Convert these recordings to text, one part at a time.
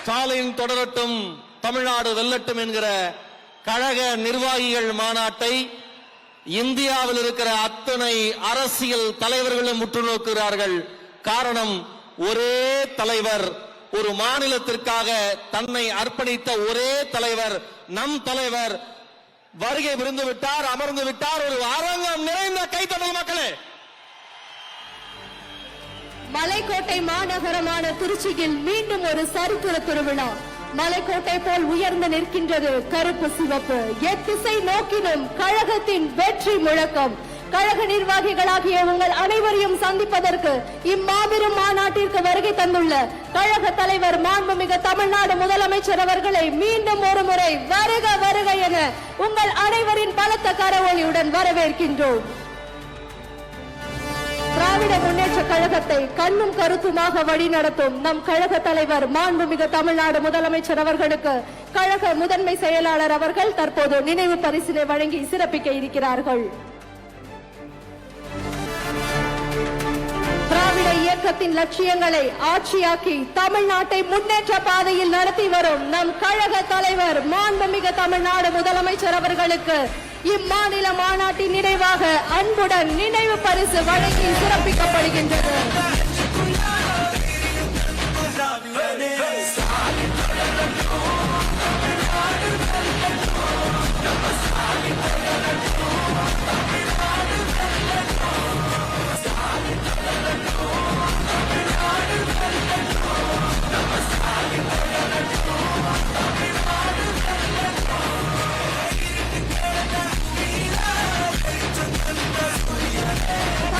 ஸ்டாலின் தொடரட்டும், தமிழ்நாடு வெல்லட்டும் என்கிற கழக நிர்வாகிகள் மாநாட்டை இந்தியாவில் இருக்கிற அத்தனை அரசியல் தலைவர்களும் உற்று நோக்குகிறார்கள். காரணம், ஒரே தலைவர், ஒரு மாநிலத்திற்காக தன்னை அர்ப்பணித்த ஒரே தலைவர், நம் தலைவர் வருகை புரிந்து விட்டார், அமர்ந்து விட்டார். ஒரு அரங்கம் நிறைந்த கைத்தட்டல் மக்களே. மலைக்கோட்டை மாநகரமான திருச்சியில் மீண்டும் ஒரு சரித்திர திருவிழா. மலைக்கோட்டை போல் உயர்ந்து நிற்கின்றது கருப்பு சிவப்பு. எத்திசை நோக்கினும் கழகத்தின் வெற்றி முழக்கம். கழக நிர்வாகிகளாகிய உங்கள் அனைவரையும் சந்திப்பதற்கு இம்மாபெரும் மாநாட்டிற்கு வருகை தந்துள்ள கழக தலைவர் மாண்புமிகு தமிழ்நாடு முதலமைச்சர் அவர்களை மீண்டும் ஒரு முறை வருக வருக என உங்கள் அனைவரின் பலத்த கரவொலியுடன் வரவேற்கின்றோம். திராவிட முன்னேற்ற கழகத்தை கண்ணும் கருத்துமாக வழிநடத்தும் நம் கழக தலைவர் மாண்புமிகு தமிழ்நாடு முதலமைச்சர் அவர்களுக்கு கழக முதன்மை செயலாளர் அவர்கள் தற்போது நினைவு பரிசினை வழங்கி சிறப்பிக்க இருக்கிறார்கள். திராவிட இயக்கத்தின் லட்சியங்களை ஆட்சியாக்கி தமிழ்நாட்டை முன்னேற்ற பாதையில் நடத்தி வரும் நம் கழக தலைவர் மாண்புமிகு தமிழ்நாடு முதலமைச்சர் அவர்களுக்கு இம்மாநில மாநாட்டின் நினைவாக அன்புடன் நினைவு பரிசு வழங்கி சிறப்பிக்கப்படுகின்றது.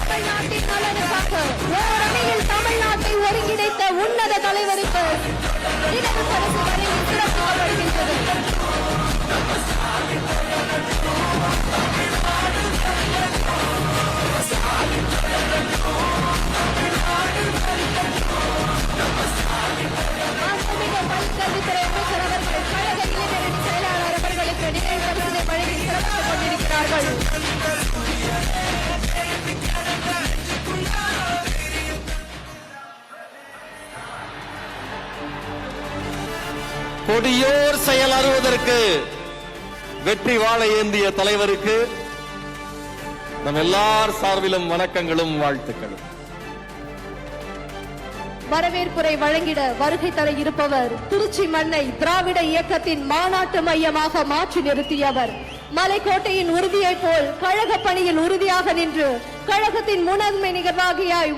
தமிழ்நாட்டின் நலனுக்காக ஓரணியில் தமிழ்நாட்டை ஒருங்கிணைத்த உன்னத தலைவருக்கு நினைவு பரிசு வழங்கி சிறப்பிக்கப்படுகின்றது. மாண்புமிகு பள்ளிக்கல்வித்துறை அமைச்சர் அவர்கள் கழக இளைஞரணி செயலாளர் அவர்களுக்கு நினைவு பரிசினை வழங்கி சிறப்பித்துக் கொண்டிருக்கிறார்கள். கொடியோர் செயல் அறுவதற்கு வெற்றி வாழை ஏந்திய தலைவருக்கு நம் எல்லார் சார்பிலும் வணக்கங்களும் வாழ்த்துக்களும். வரவேற்புரை வழங்கிட வருகை தர இருப்பவர் திருச்சி மண்ணை திராவிட இயக்கத்தின் மாநாட்டு மையமாக மாற்றி நிறுத்தியவர். மலைக்கோட்டையின் உறுதியை போல் கழக பணியில் உறுதியாக நின்று கழகத்தின் முதன்மை நிர்வாகியாய்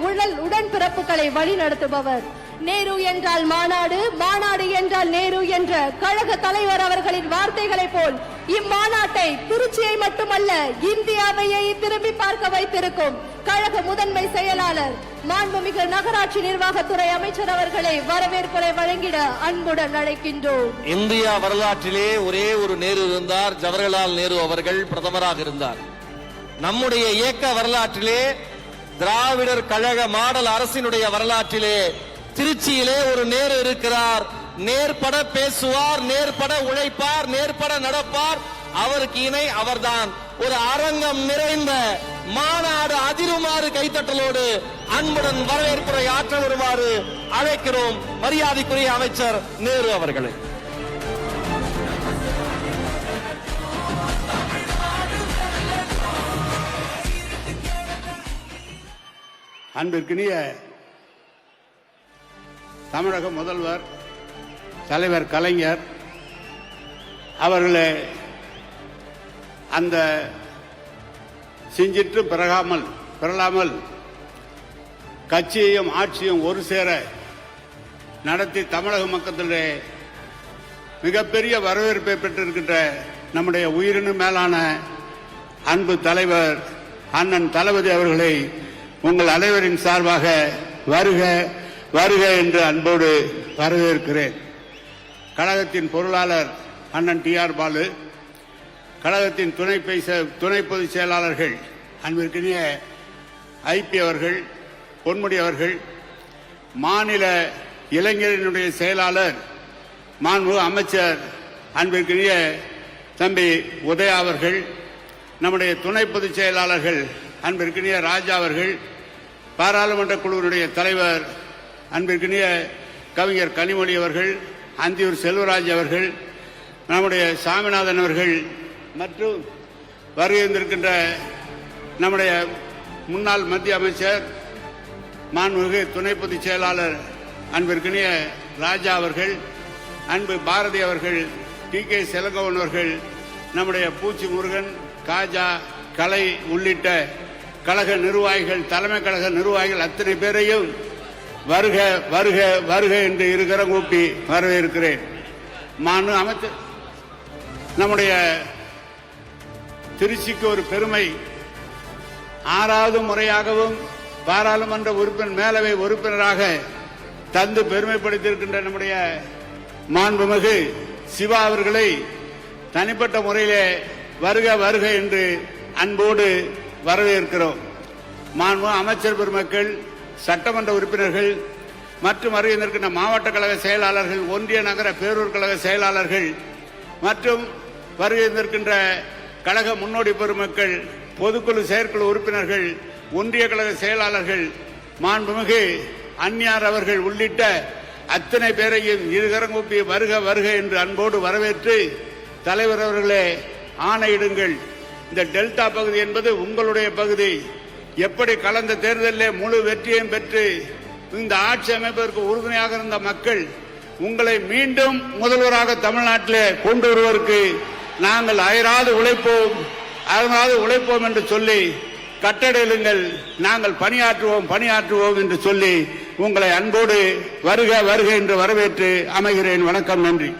உடன்பிறப்புகளை வழிநடத்துபவர். நேரு என்றால் மாநாடு, மாநாடு என்றால் நேரு என்ற கழக தலைவர் அவர்களின் வார்த்தைகளை போல் இம்மாநாட்டை திருச்சியை மட்டுமல்ல இந்தியாவையே திரும்பி பார்க்க வைத்திருக்கும் கழக முதன்மை செயலாளர் மாண்புமிகு நகராட்சி நிர்வாகத்துறை அமைச்சர் அவர்களை வரவேற்புரை வழங்கிட அன்புடன் அழைக்கின்றோம். இந்தியா வரலாற்றிலே ஒரே ஒரு நேரு இருந்தார், ஜவஹர்லால் நேரு அவர்கள் பிரதமராக இருந்தார். நம்முடைய இயக்க வரலாற்றிலே, திராவிடர் கழக மாடல் அரசினுடைய வரலாற்றிலே திருச்சியிலே ஒரு நேரு இருக்கிறார். நேர்பட பேசுவார், நேர்பட உழைப்பார், நேர்பட நடப்பார். அவருக்கு இணை அவர்தான். ஒரு அரங்கம் நிறைந்த மாநாடு அதிருமாறு கைத்தட்டலோடு அன்புடன் வரவேற்புரை ஆற்ற வருமாறு அழைக்கிறோம் மரியாதைக்குரிய அமைச்சர் நேரு அவர்களை. அன்பிற்கினிய தமிழக முதல்வர் தலைவர் கலைஞர் அவர்களே, அந்த செஞ்சிட்டு பிறலாமல் கட்சியையும் ஆட்சியும் ஒரு சேர நடத்தி தமிழக மக்களிலே மிகப்பெரிய வரவேற்பை பெற்றிருக்கின்ற நம்முடைய உயிரினும் மேலான அன்பு தலைவர் அண்ணன் தளபதி அவர்களை உங்கள் அனைவரின் சார்பாக வருக வருக என்று அன்போடு வரவேற்கிறேன். கழகத்தின் பொருளாளர் அண்ணன் டி.ஆர். பாலு, கழகத்தின் துணை பொதுச் செயலாளர்கள் அன்பிற்கினிய ஐபி அவர்கள், பொன்முடி அவர்கள், மாநில இளைஞரினுடைய செயலாளர் மாண்பு அமைச்சர் அன்பிற்கினிய தம்பி உதயா அவர்கள், நம்முடைய துணை பொதுச் செயலாளர்கள் அன்பிற்கினிய ராஜா அவர்கள், பாராளுமன்ற குழுவினுடைய தலைவர் அன்பிற்கினிய கவிஞர் கனிமொழி அவர்கள், அந்தியூர் செல்வராஜ் அவர்கள், நம்முடைய சாமிநாதன் அவர்கள் மற்றும் வருகை இருந்திருக்கின்ற நம்முடைய முன்னாள் மத்திய அமைச்சர் மாண்புமிகு துணை பொதுச் செயலாளர் அன்பிற்கினிய ராஜா அவர்கள், அன்பு பாரதி அவர்கள், டி.கே. செலங்கோவன் அவர்கள், நம்முடைய பூச்சி முருகன், காஜா, கலை உள்ளிட்ட கழக நிர்வாகிகள், தலைமை கழக நிர்வாகிகள் அத்தனை பேரையும் வருக வருக வருக என்று இருக்கிற கூப்பி வரவேற்கிறேன். மாண்பு அமைச்சர், நம்முடைய திருச்சிக்கு ஒரு பெருமை. 6வது முறையாகவும் பாராளுமன்ற உறுப்பினர், மேலவை உறுப்பினராக தந்து பெருமைப்படுத்தியிருக்கின்ற நம்முடைய மாண்புமிகு சிவா அவர்களை தனிப்பட்ட முறையிலே வருக வருக என்று அன்போடு வரவேற்கிறோம். மாண்பு அமைச்சர் பெருமக்கள், சட்டமன்ற உறுப்பினர்கள் மற்றும் வருகின்ற மாவட்ட கழக செயலாளர்கள், ஒன்றிய நகர பேரூர் கழக செயலாளர்கள் மற்றும் வருகின்ற கழக முன்னோடி பெருமக்கள், பொதுக்குழு செயற்குழு உறுப்பினர்கள், ஒன்றிய கழக செயலாளர்கள், மாண்புமிகு அந்நியார் அவர்கள் உள்ளிட்ட அத்தனை பேரையும் இருகரங்கூப்பி வருக வருக என்று அன்போடு வரவேற்று, தலைவர் அவர்களே ஆணையிடுங்கள். இந்த டெல்டா பகுதி என்பது உங்களுடைய பகுதி. எப்படி கலந்த தேர்தலில் முழு வெற்றியையும் பெற்று இந்த ஆட்சி அமைப்பதற்கு உறுதுணையாக இருந்த மக்கள் உங்களை மீண்டும் முதல்வராக தமிழ்நாட்டிலே கொண்டு வருவதற்கு நாங்கள் அயராது உழைப்போம் என்று சொல்லி கட்டளையிடுங்கள். நாங்கள் பணியாற்றுவோம் என்று சொல்லி உங்களை அன்போடு வருக வருக என்று வரவேற்று அமைகிறேன். வணக்கம், நன்றி.